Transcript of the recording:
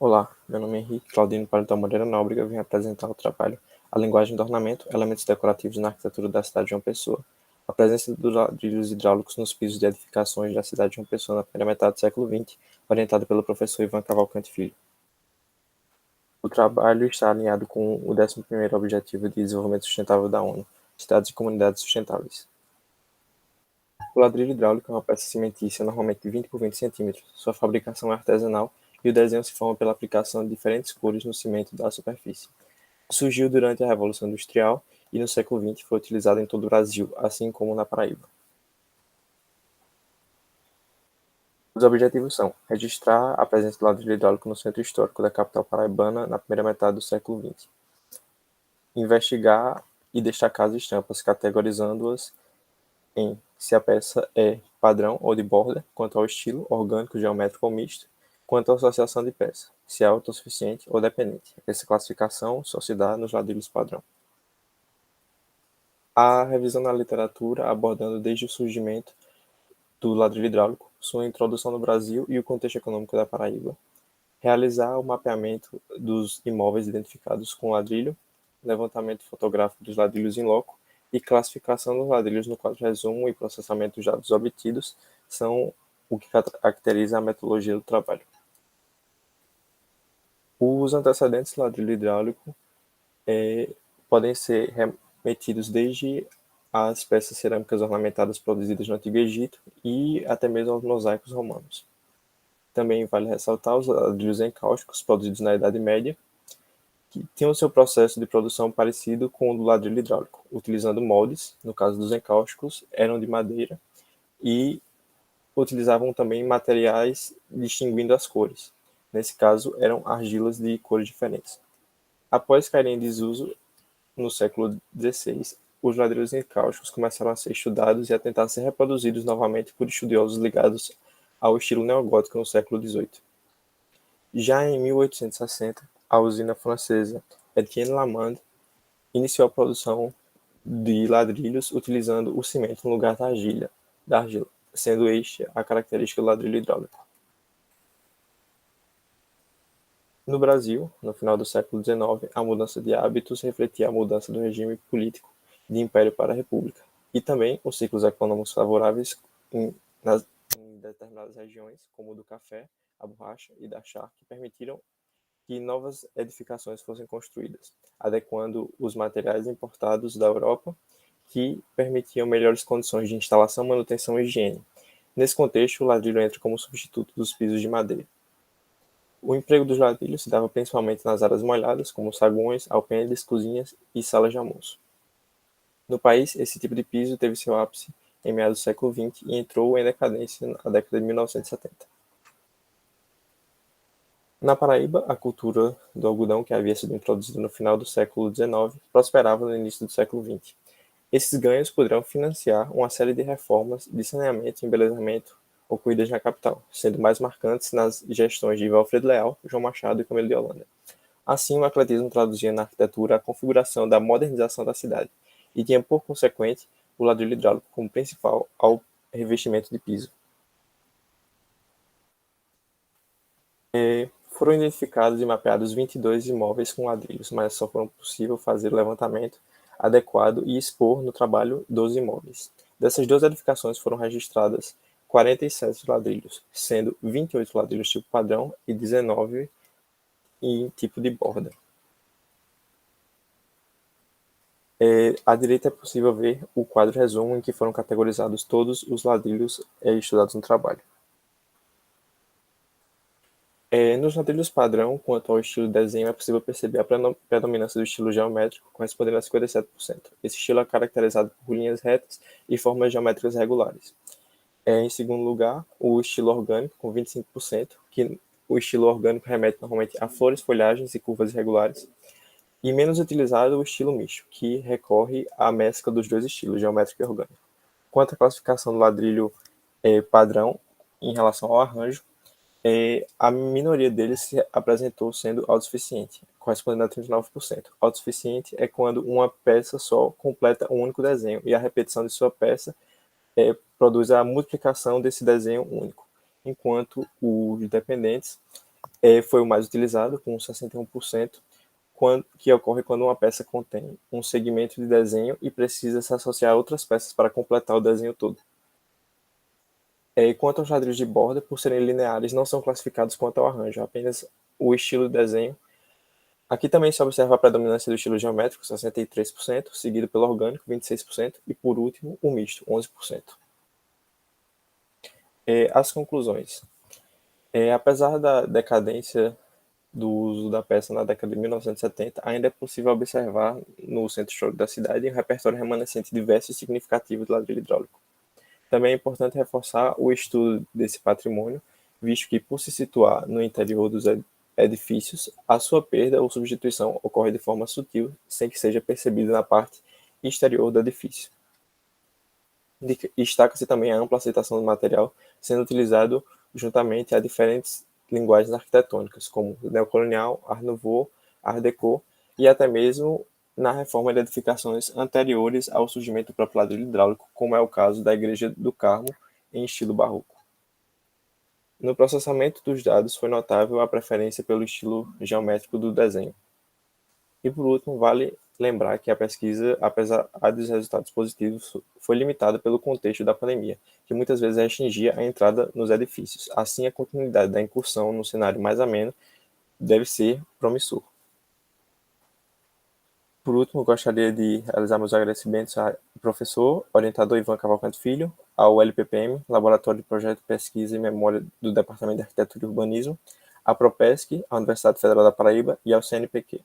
Olá, meu nome é Henrique Claudino Paletó Moreira Nóbrega. Eu vim apresentar o trabalho A Linguagem do Ornamento, Elementos Decorativos na Arquitetura da Cidade de João Pessoa. A presença dos ladrilhos hidráulicos nos pisos de edificações da cidade de João Pessoa na primeira metade do século XX, orientado pelo professor Ivan Cavalcante Filho. O trabalho está alinhado com o 11º Objetivo de Desenvolvimento Sustentável da ONU, Estados e Comunidades Sustentáveis. O ladrilho hidráulico é uma peça cimentícia normalmente de 20 por 20 centímetros. Sua fabricação é artesanal e o desenho se forma pela aplicação de diferentes cores no cimento da superfície. Surgiu durante a Revolução Industrial e no século XX foi utilizado em todo o Brasil, assim como na Paraíba. Os objetivos são registrar a presença do ladrilho hidráulico no centro histórico da capital paraibana na primeira metade do século XX, investigar e destacar as estampas, categorizando-as em se a peça é padrão ou de borda, quanto ao estilo, orgânico, geométrico ou misto, quanto à associação de peça, se é autossuficiente ou dependente. Essa classificação só se dá nos ladrilhos padrão. A revisão na literatura, abordando desde o surgimento do ladrilho hidráulico, sua introdução no Brasil e o contexto econômico da Paraíba. Realizar o mapeamento dos imóveis identificados com ladrilho, levantamento fotográfico dos ladrilhos em loco e classificação dos ladrilhos no quadro resumo e processamento dos dados obtidos são o que caracteriza a metodologia do trabalho. Os antecedentes do ladrilho hidráulico podem ser remetidos desde as peças cerâmicas ornamentadas produzidas no Antigo Egito e até mesmo aos mosaicos romanos. Também vale ressaltar os ladrilhos encáusticos produzidos na Idade Média, que tinham o seu processo de produção parecido com o do ladrilho hidráulico, utilizando moldes, no caso dos encáusticos, eram de madeira e utilizavam também materiais distinguindo as cores. Nesse caso, eram argilas de cores diferentes. Após caírem em desuso, no século XVI, os ladrilhos encáusticos começaram a ser estudados e a tentar ser reproduzidos novamente por estudiosos ligados ao estilo neogótico no século XVIII. Já em 1860, a usina francesa Etienne Lamande iniciou a produção de ladrilhos utilizando o cimento no lugar da argila, sendo este a característica do ladrilho hidráulico. No Brasil, no final do século XIX, a mudança de hábitos refletia a mudança do regime político de império para a república, e também os ciclos econômicos favoráveis em determinadas regiões, como o do café, a borracha e da chá, que permitiram que novas edificações fossem construídas, adequando os materiais importados da Europa, que permitiam melhores condições de instalação, manutenção e higiene. Nesse contexto, o ladrilho entra como substituto dos pisos de madeira. O emprego dos ladrilhos se dava principalmente nas áreas molhadas, como saguões, alpendes, cozinhas e salas de almoço. No país, esse tipo de piso teve seu ápice em meados do século XX e entrou em decadência na década de 1970. Na Paraíba, a cultura do algodão, que havia sido introduzida no final do século XIX, prosperava no início do século XX. Esses ganhos poderão financiar uma série de reformas de saneamento e embelezamento ocorridas na capital, sendo mais marcantes nas gestões de Valfredo Leal, João Machado e Camilo de Holanda. Assim, o atletismo traduzia na arquitetura a configuração da modernização da cidade e tinha, por consequente, o ladrilho hidráulico como principal ao revestimento de piso. Foram identificados e mapeados 22 imóveis com ladrilhos, mas só foi possível fazer o levantamento adequado e expor no trabalho 12 imóveis. Dessas 12 edificações foram registradas 47 ladrilhos, sendo 28 ladrilhos tipo padrão e 19 em tipo de borda. À direita é possível ver o quadro resumo em que foram categorizados todos os ladrilhos estudados no trabalho. Nos ladrilhos padrão, quanto ao estilo de desenho, é possível perceber a predominância do estilo geométrico, correspondendo a 57%. Esse estilo é caracterizado por linhas retas e formas geométricas regulares. Em segundo lugar, o estilo orgânico, com 25%, que o estilo orgânico remete normalmente a flores, folhagens e curvas irregulares. E menos utilizado o estilo misto, que recorre à mescla dos dois estilos, geométrico e orgânico. Quanto à classificação do ladrilho padrão em relação ao arranjo, a minoria deles se apresentou sendo autossuficiente, correspondendo a 39%. Autossuficiente é quando uma peça só completa um único desenho e a repetição de sua peça produz a multiplicação desse desenho único, enquanto os dependentes foi o mais utilizado, com 61%, que ocorre quando uma peça contém um segmento de desenho e precisa se associar a outras peças para completar o desenho todo. Quanto aos ladrilhos de borda, por serem lineares, não são classificados quanto ao arranjo, apenas o estilo de desenho. Aqui também se observa a predominância do estilo geométrico, 63%, seguido pelo orgânico, 26%, e por último, o misto, 11%. As conclusões. Apesar da decadência do uso da peça na década de 1970, ainda é possível observar no centro histórico da cidade um repertório remanescente diverso e significativo do ladrilho hidráulico. Também é importante reforçar o estudo desse patrimônio, visto que, por se situar no interior dos edifícios, a sua perda ou substituição ocorre de forma sutil, sem que seja percebida na parte exterior do edifício. Destaca-se também a ampla aceitação do material, sendo utilizado juntamente a diferentes linguagens arquitetônicas, como neocolonial, Art Nouveau, Art Deco e até mesmo na reforma de edificações anteriores ao surgimento do próprio ladrilho hidráulico, como é o caso da Igreja do Carmo, em estilo barroco. No processamento dos dados foi notável a preferência pelo estilo geométrico do desenho. E por último, vale lembrar que a pesquisa, apesar dos resultados positivos, foi limitada pelo contexto da pandemia, que muitas vezes restringia a entrada nos edifícios. Assim, a continuidade da incursão no cenário mais ameno deve ser promissor. Por último, gostaria de realizar meus agradecimentos ao professor, orientador Ivan Cavalcante Filho, ao LPPM, Laboratório de Projeto, Pesquisa e Memória do Departamento de Arquitetura e Urbanismo, à Propesc, à Universidade Federal da Paraíba e ao CNPq.